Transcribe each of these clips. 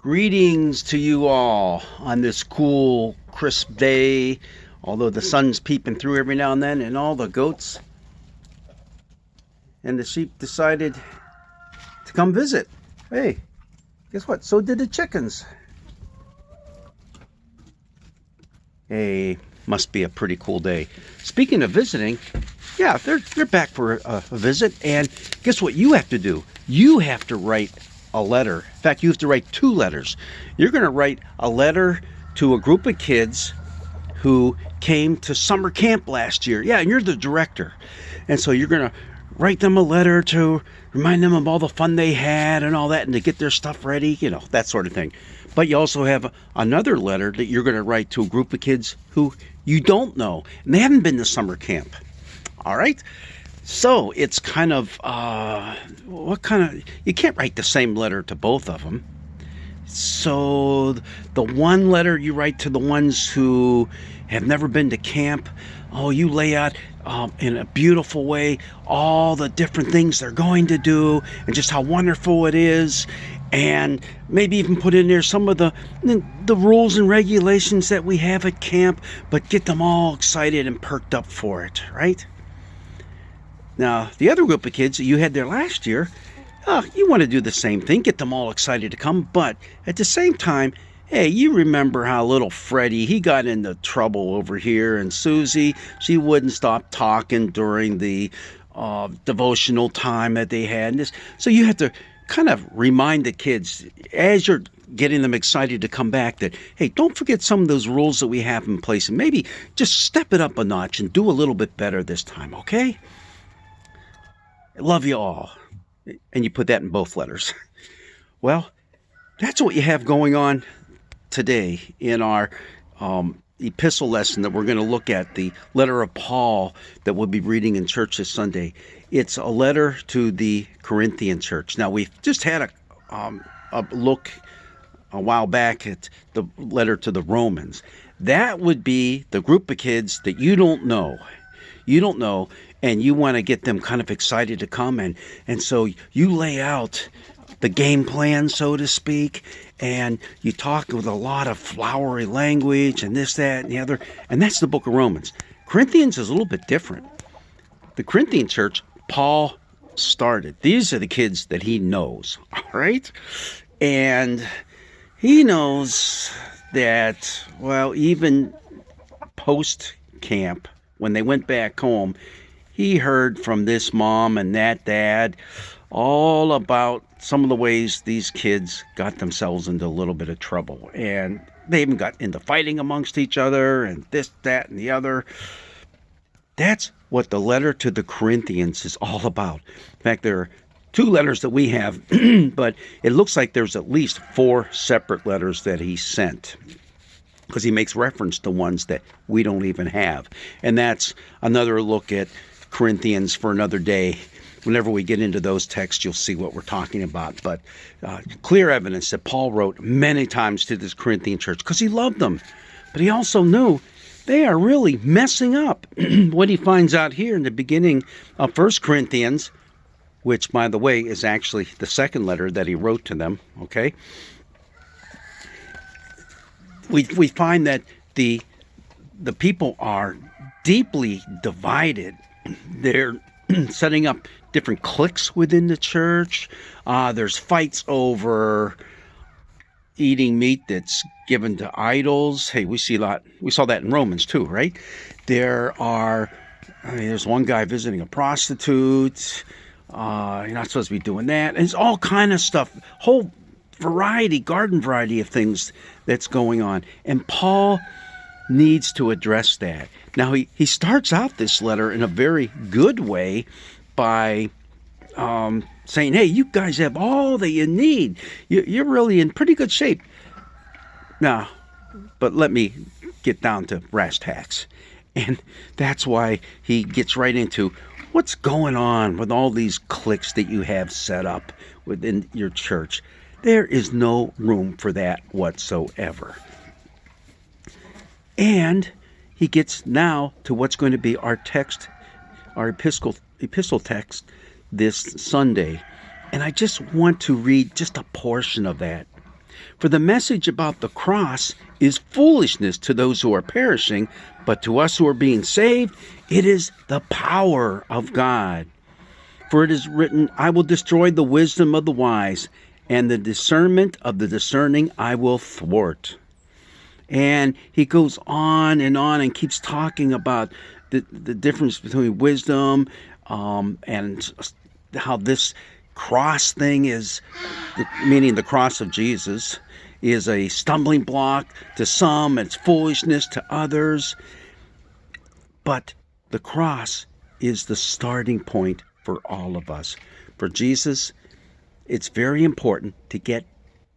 Greetings to you all on this cool, crisp day, although the sun's peeping through every now and then, and all the goats and the sheep decided to come visit. Hey, guess what? So did the chickens. Hey, must be a pretty cool day. Speaking of visiting, yeah, they're back for a visit, and guess what you have to do? You have to write a letter. In fact, you have to write 2 letters. You're going to write a letter to a group of kids who came to summer camp last year. Yeah, and you're the director. And so you're going to write them a letter to remind them of all the fun they had and all that, and to get their stuff ready, that sort of thing. But you also have another letter that you're going to write to a group of kids who you don't know, and they haven't been to summer camp. All right? So it's kind of, you can't write the same letter to both of them. So the one letter you write to the ones who have never been to camp, you lay out in a beautiful way all the different things they're going to do and just how wonderful it is, and maybe even put in there some of the rules and regulations that we have at camp, but get them all excited and perked up for it, right? Now, the other group of kids that you had there last year, you want to do the same thing, get them all excited to come, but at the same time, hey, you remember how little Freddie, he got into trouble over here, and Susie, she wouldn't stop talking during the devotional time that they had. So you have to kind of remind the kids, as you're getting them excited to come back, that, hey, don't forget some of those rules that we have in place, and maybe just step it up a notch and do a little bit better this time, okay? Love you all. And you put that in both letters. Well, that's what you have going on today in our epistle lesson that we're going to look at, the letter of Paul that we'll be reading in church this Sunday. It's a letter to the Corinthian church. Now, we've just had a look a while back at the letter to the Romans. That would be the group of kids that you don't know. And you want to get them kind of excited to come, and so you lay out the game plan, so to speak, and you talk with a lot of flowery language and this, that, and the other, and that's the book of Romans. Corinthians is a little bit different. The Corinthian church, Paul started. These are the kids that he knows, all right? And he knows that, well, even post-camp, when they went back home, he heard from this mom and that dad all about some of the ways these kids got themselves into a little bit of trouble. And they even got into fighting amongst each other and this, that, and the other. That's what the letter to the Corinthians is all about. In fact, there are 2 letters that we have, but it looks like there's at least 4 separate letters that he sent, because he makes reference to ones that we don't even have. And that's another look at Corinthians for another day. Whenever we get into those texts, you'll see what we're talking about. But clear evidence that Paul wrote many times to this Corinthian church because he loved them. But he also knew they are really messing up. What he finds out here in the beginning of 1 Corinthians, which, by the way, is actually the second letter that he wrote to them, okay? We find that the people are deeply divided. They're setting up different cliques within the church. There's fights over eating meat that's given to idols. Hey, we saw that in Romans too, right? There's one guy visiting a prostitute. You're not supposed to be doing that. And it's all kind of stuff. Whole garden variety of things that's going on. And Paul needs to address that. Now, he starts out this letter in a very good way by saying, hey, you guys have all that you need. You're really in pretty good shape. Now, but let me get down to brass tacks. And that's why he gets right into what's going on with all these cliques that you have set up within your church. There is no room for that whatsoever. And he gets now to what's going to be our text, our epistle text this Sunday. And I just want to read just a portion of that. For the message about the cross is foolishness to those who are perishing, but to us who are being saved, it is the power of God. For it is written, I will destroy the wisdom of the wise, and the discernment of the discerning I will thwart. And he goes on and keeps talking about the difference between wisdom and how this cross thing is, meaning the cross of Jesus, is a stumbling block to some, it's foolishness to others. But the cross is the starting point for all of us. For Jesus, it's very important to get,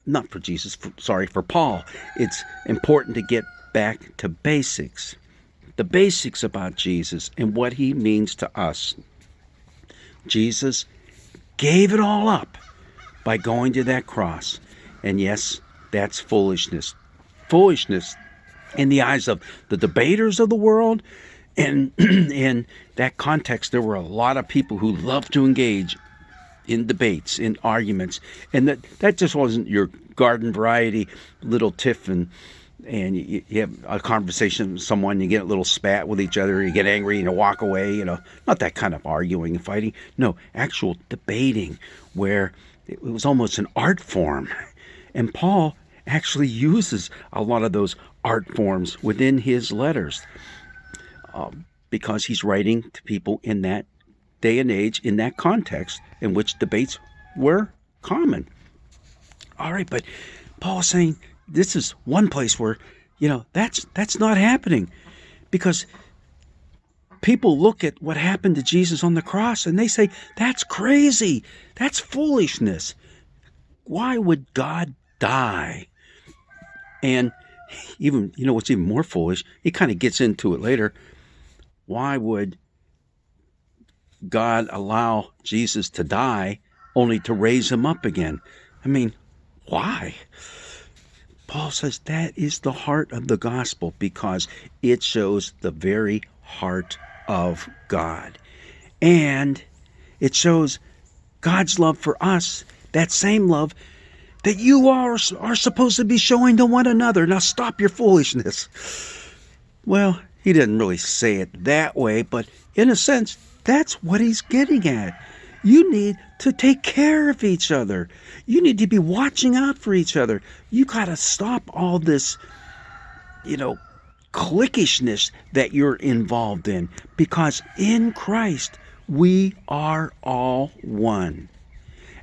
not for Jesus, for Paul, it's important to get back to basics. The basics about Jesus and what he means to us. Jesus gave it all up by going to that cross. And yes, that's foolishness. Foolishness in the eyes of the debaters of the world. And in that context, there were a lot of people who loved to engage in debates, in arguments. And that just wasn't your garden variety little tiff and you have a conversation with someone, you get a little spat with each other, you get angry and you walk away, not that kind of arguing and fighting. No, actual debating where it was almost an art form. And Paul actually uses a lot of those art forms within his letters because he's writing to people in that day and age, in that context in which debates were common. All right, but Paul's saying this is one place where, that's not happening, because people look at what happened to Jesus on the cross and they say, that's crazy. That's foolishness. Why would God die? And even, what's even more foolish, he kind of gets into it later. Why would God allow Jesus to die only to raise him up again? I mean, why? Paul says that is the heart of the gospel, because it shows the very heart of God. And it shows God's love for us, that same love that you are supposed to be showing to one another. Now stop your foolishness. Well, he didn't really say it that way, but in a sense, that's what he's getting at. You need to take care of each other. You need to be watching out for each other. You got to stop all this, cliquishness that you're involved in, because in Christ, we are all one.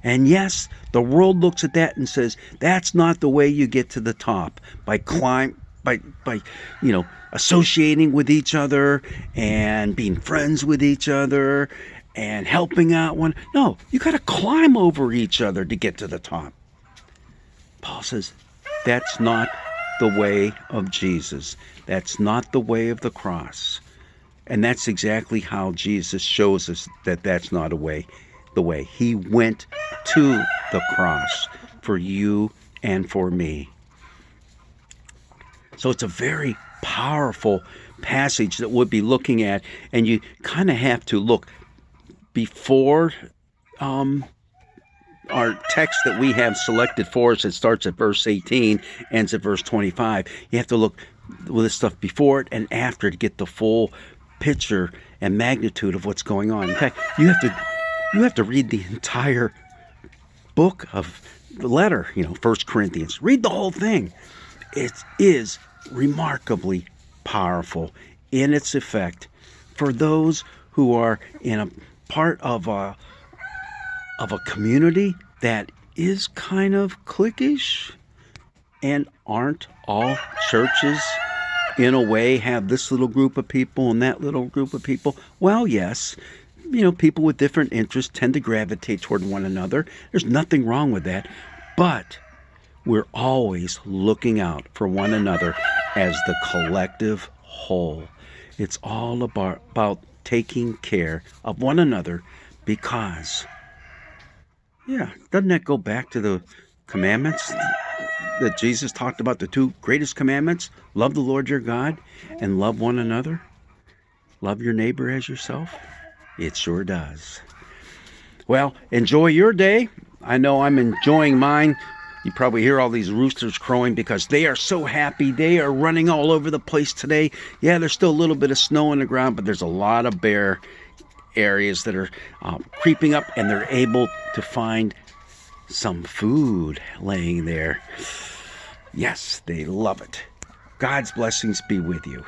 And yes, the world looks at that and says, that's not the way you get to the top, by associating with each other and being friends with each other and helping out one. No, you got to climb over each other to get to the top. Paul says, that's not the way of Jesus. That's not the way of the cross. And that's exactly how Jesus shows us that that's not the way. He went to the cross for you and for me. So it's a very powerful passage that we'll be looking at, and you kind of have to look before our text that we have selected for us. It starts at verse 18, ends at verse 25. You have to look with this stuff before it and after to get the full picture and magnitude of what's going on. In fact, you have to read the entire book of the letter, 1 Corinthians. Read the whole thing. It is remarkably powerful in its effect for those who are in a part of a community that is kind of cliquish. And aren't all churches in a way have this little group of people and that little group of people? Well, yes, people with different interests tend to gravitate toward one another. There's nothing wrong with that. But we're always looking out for one another as the collective whole. It's all about taking care of one another, because, doesn't that go back to the commandments that Jesus talked about, the two greatest commandments? Love the Lord your God and love one another. Love your neighbor as yourself. It sure does. Well, enjoy your day. I know I'm enjoying mine. You probably hear all these roosters crowing because they are so happy. They are running all over the place today. Yeah, there's still a little bit of snow on the ground, but there's a lot of bare areas that are creeping up, and they're able to find some food laying there. Yes, they love it. God's blessings be with you.